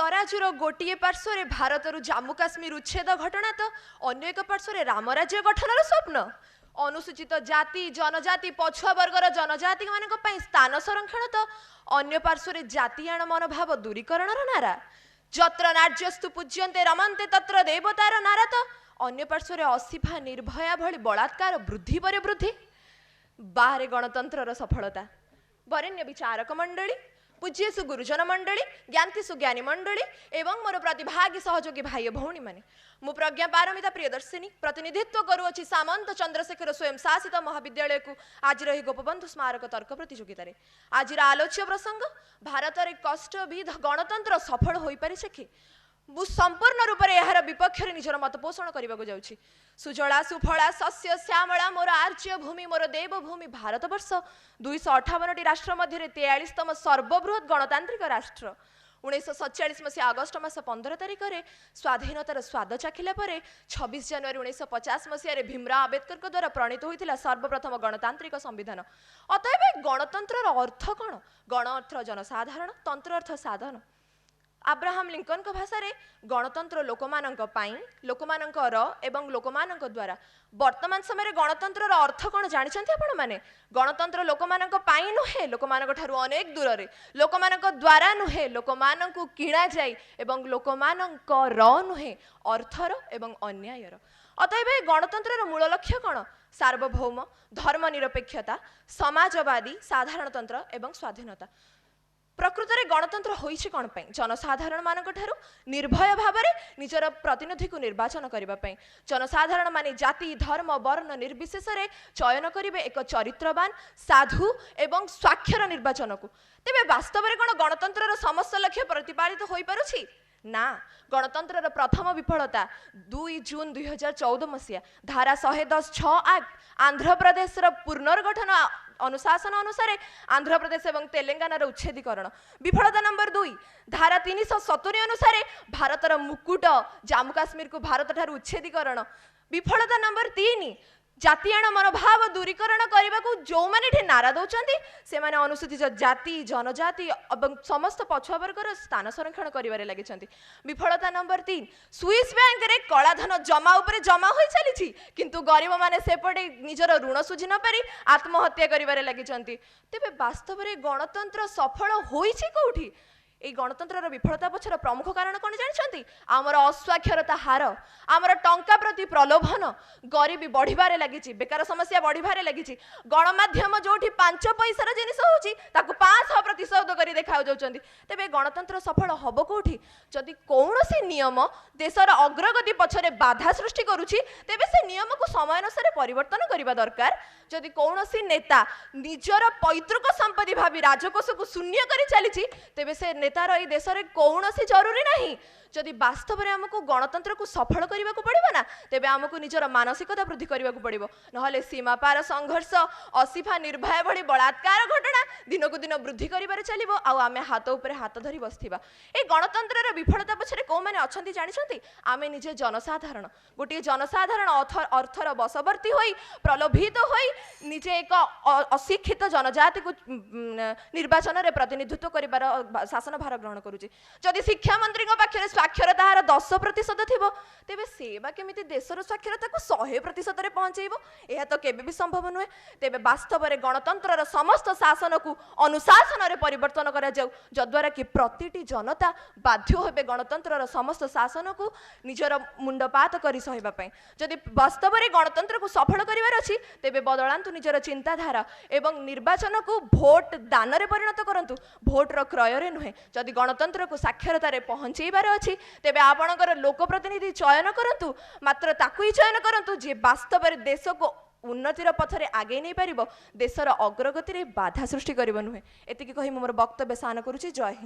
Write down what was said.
तराजुर गोटे पार्श्वर भारतर जम्मू काश्मीर उच्छेद घटना तो अन्य एक पार्श्वर रामराज्य गठनर स्वप्न अनुसूचित जाति जनजाति पछुआ वर्गर जनजाति मान स्थान संरक्षण तो अन्य पार्श्वर जातियाण मनोभाव दूरीकरण नारा जत्र नार्यस्तु पूज्यन्ते रमन्ते तत्र देवतार नारा तो अन्य पार्श्वर असिफा निर्भया भली बलात्कार वृद्धि पर वृद्धि बाहर गणतंत्र सफलता वरेण्य विचारक मंडली पूज्यसु गुरुजन मंडली ज्ञानतिसु ज्ञानी मंडली एवं मोर प्रतिभागी सहयोगी भाई भौणी माने मु प्रज्ञा पारमिता प्रियदर्शिनी प्रतिनिधित्व करुअछि सामंत चंद्रशेखर स्वयं शासित महाविद्यालय को आज रही गोपबंधु स्मारक तर्क प्रतियोगिता रे आज आलोच्य प्रसंग भारत रे कष्टविध गणतंत्र सफल होई परिछे कि मु संपूर्ण रूप से यार विपक्ष निजर मत पोषण करने जाऊँगी सुजला सुफला शस्य श्यामला मोर आर्य भूमि मोर देवभूमि भारतवर्ष 258 राष्ट्र मध्य 43तम सर्वबृहत गणतांत्रिक राष्ट्र 1947 मसीहा अगस्ट मास 15 तारिख में स्वाधीनतार स्वाद चाखिला 26 जनवरी 1950 मसीह भीमराव आंबेडकर द्वारा प्रणीत होता सर्वप्रथम गणतांत्रिक संविधान अतएव गणतंत्र अर्थ कौन गण अर्थ जनसाधारण तंत्र अर्थ साधन अब्राहम लिंकन को भाषा रे गणतंत्र लोकमानंकर एवं लोकमानंक द्वारा वर्तमान समय गणतंत्र अर्थ कौन जानते आपण मैंने गणतंत्र लोकमानंक पाई नुहे लोकमानंक ठारू अनेक दूर रे लोकमानंक द्वारा नुहे लोकमानंकु किणा जाई एवं लोकमानंकर नुहे अर्थर एवं अन्यायर अतएव गणतंत्र मूल लक्ष्य कौन सार्वभौम धर्मनिरपेक्षता समाजवादी साधारणतंत्र एवं स्वाधीनता प्रकृत में गणतंत्र होइछि कौन पाई जनसाधारण मानक ठारू निर्भय भाव में निजर प्रतिनिधि को निर्वाचन करने जनसाधारण माने जाति धर्म वर्ण निर्विशेष रे चयन करेंगे एक चरित्रवान साधु एवं स्वाक्षर निर्वाचन को तेबे वास्तव में कौन गणतंत्र समस्त लक्ष्य प्रतिपादित हो पारुछि ना गणतंत्र प्रथम विफलता 2 जून 2014 मसीहा धारा 110(6) एक्ट आंध्र प्रदेश पुनर्गठन अनुशासन अनुसार आंध्र प्रदेश और तेलंगाना उच्छेदीकरण विफलता नंबर 2 धारा 370 अनुसार भारतर मुकुट जम्मू काश्मीर को भारत ठारू उच्छेदीकरण विफलता नंबर 3 जातियाण मनोभाव दूरीकरण करने को जो मैंने नारा दौरान से माने अनुसूचित जाति जनजाति और समस्त पछुआ वर्गर स्थान संरक्षण कर लगी विफलता नंबर 3 स्विस बैंक रे कलाधन जमा उपरे जमा हो चली किंतु गरीब माने सेपटे निजर ऋण सुझी न पारी आत्महत्या कर लगी तेरे वास्तव में गणतंत्र सफल होइछि कोठी गणतंत्र विफलता पछर प्रमुख कारण कौन जानते आमर अस्वाक्षरता हार आमर टंका प्रति प्रलोभन गरीबी बढ़िबारे लगी बेकार समस्या बढ़िबारे लगी गणमाध्यम जो 5 पैसार जिनिस होची ताकू 500% कर देखा जाउछंती तेबे गणतंत्र सफल हबो कोठी जदि कौनसी नियम देशर अग्रगति पछरे बाधा सृष्टि करुछि तेबे से नियम को समय अनुसार परिवर्तन करबा दरकार जदि कौनसी नेता निजर पैतृक संपत्ति भावी राजकोष को शून्य कर चली तेबे से नेतार ए देश में कौन जरूरी नहीं जदि वास्तव में आमको गणतंत्र को सफल करने को पड़ो ना तेबे आमको निजर मानसिकता वृद्धि करने को पड़ो ना सीमा पार संघर्ष असिफा निर्भया भली बलात्कार घटना दिन को दिन वृद्धि कर चलो आम हाथ उपर हाथ धरी बसवा ये गणतंत्र विफलता पछरे कौ मैंने अच्छा जानते आम निजे जनसाधारण गोटे जनसाधारण अर्थर बशवर्ती हो प्रलोभित हो निजे एक अशिक्षित जनजाति को निर्वाचन में प्रतिनिधित्व कर शासन भार ग्रहण करुचे जदि शिक्षा मंत्री पाखे साक्षरता हार 10% थी तेबे सेवा केमी देशर साक्षरता को 100% पहुंचेब यह तो केबे भी संभव नुहे तेबे वास्तव में गणतंत्र समस्त शासन को अनुशासन रे परिवर्तन करा जाऊ जद्वारा कि प्रतिटी जनता बाध्य होबे गणतंत्र समस्त शासन को निजर मुंडपात करी सहिबा पई जदि वास्तव में गणतंत्र को सफल करिवार अछि तेबे बदलांतु निजर चिंताधारा एवं निर्वाचन को भोट दान रे परिणत करंतु भोट रो क्रय रे नुहे जदि गणतंत्र को साक्षरता रे पहुंचेबार अछि तेबे आपणकर लोकप्रतिनिधि चयन करंतु मात्र ताकू ही चयन करंतु जे वास्तव में देश को उन्नतिर पथरे आगे नहीं पारिबो देशर अग्रगति रे बाधा सृष्टि करिबो नुहे एतिकी कहि मोर वक्तव्य सान करूची जय हिंद।